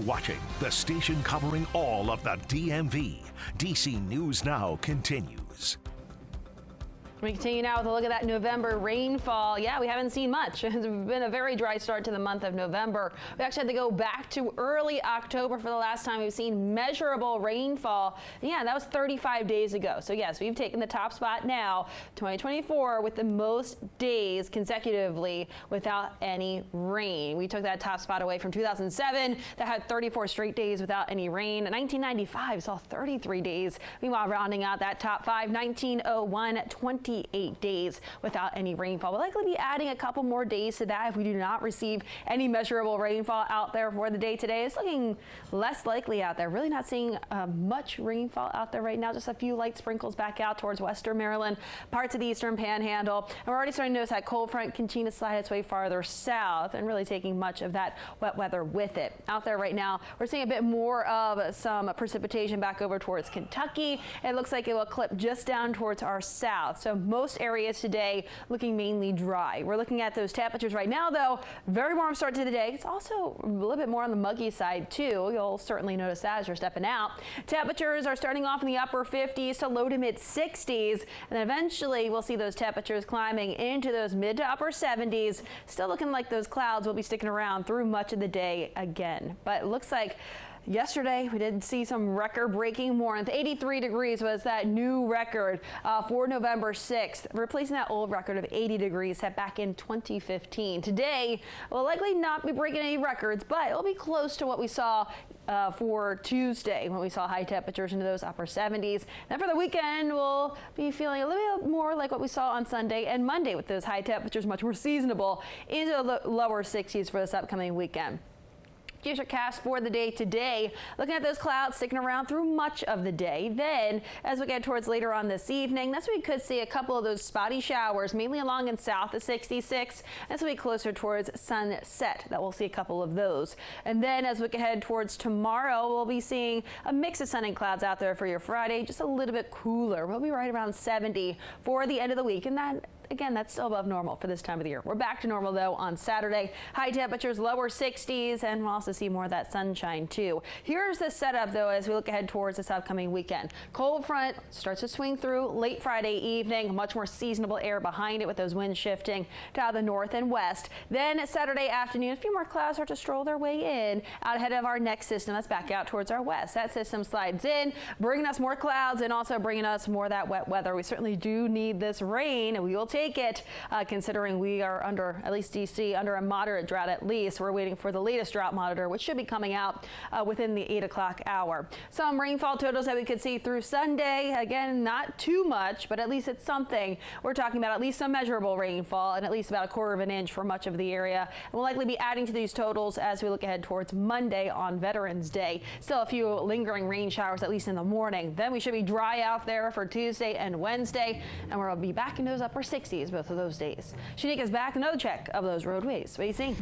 watching the station covering all of the DMV. DC News Now continues. We continue now with a look at that November rainfall. Yeah, we haven't seen much. It's been a very dry start to the month of November. We actually had to go back to early October for the last time we've seen measurable rainfall. Yeah, that was 35 days ago. So yes, we've taken the top spot now, 2024, with the most days consecutively without any rain. We took that top spot away from 2007 that had 34 straight days without any rain. 1995 saw 33 days. Meanwhile, rounding out that top five, 1901, 28 days without any rainfall. We'll likely be adding a couple more days to that if we do not receive any measurable rainfall out there for the day today. It's looking less likely out there. Really not seeing much rainfall out there right now. Just a few light sprinkles back out towards western Maryland, parts of the eastern panhandle. And we're already starting to notice that cold front continue to slide its way farther south and really taking much of that wet weather with it. Out there right now, we're seeing a bit more of some precipitation back over towards Kentucky. It looks like it will clip just down towards our south. So most areas today looking mainly dry. We're looking at those temperatures right now, though. Very warm start to the day. It's also a little bit more on the muggy side, too. You'll certainly notice that as you're stepping out. Temperatures are starting off in the upper 50s to low to mid 60s. And then eventually we'll see those temperatures climbing into those mid to upper 70s. Still looking like those clouds will be sticking around through much of the day again. But it looks like yesterday, we did see some record-breaking warmth. 83 degrees was that new record for November 6th, replacing that old record of 80 degrees set back in 2015. Today, we'll likely not be breaking any records, but it'll be close to what we saw for Tuesday when we saw high temperatures into those upper 70s. Then for the weekend, we'll be feeling a little bit more like what we saw on Sunday and Monday with those high temperatures much more seasonable into the lower 60s for this upcoming weekend. Future cast for the day today. Looking at those clouds sticking around through much of the day. Then, as we get towards later on this evening, that's when we could see a couple of those spotty showers, mainly along and south of 66. That's when we closer towards sunset that we'll see a couple of those. And then as we head towards tomorrow, we'll be seeing a mix of sun and clouds out there for your Friday, just a little bit cooler. We'll be right around 70 for the end of the week, and that, again, that's still above normal for this time of the year. We're back to normal, though, on Saturday. High temperatures, lower 60s, and we'll also see more of that sunshine, too. Here's the setup, though, as we look ahead towards this upcoming weekend. Cold front starts to swing through late Friday evening. Much more seasonable air behind it with those winds shifting to the north and west. Then Saturday afternoon, a few more clouds start to stroll their way in out ahead of our next system that's back out towards our west. That system slides in, bringing us more clouds and also bringing us more of that wet weather. We certainly do need this rain, and we will take it, considering we are under, at least DC, under a moderate drought at least. We're waiting for the latest drought monitor, which should be coming out within the 8 o'clock hour. Some rainfall totals that we could see through Sunday. Again, not too much, but at least it's something. We're talking about at least some measurable rainfall and at least about 1/4 of an inch for much of the area. And we'll likely be adding to these totals as we look ahead towards Monday on Veterans Day. Still a few lingering rain showers, at least in the morning. Then we should be dry out there for Tuesday and Wednesday, and we'll be back in those upper 60s both of those days. Shanika's back. Another check of those roadways. What are you seeing?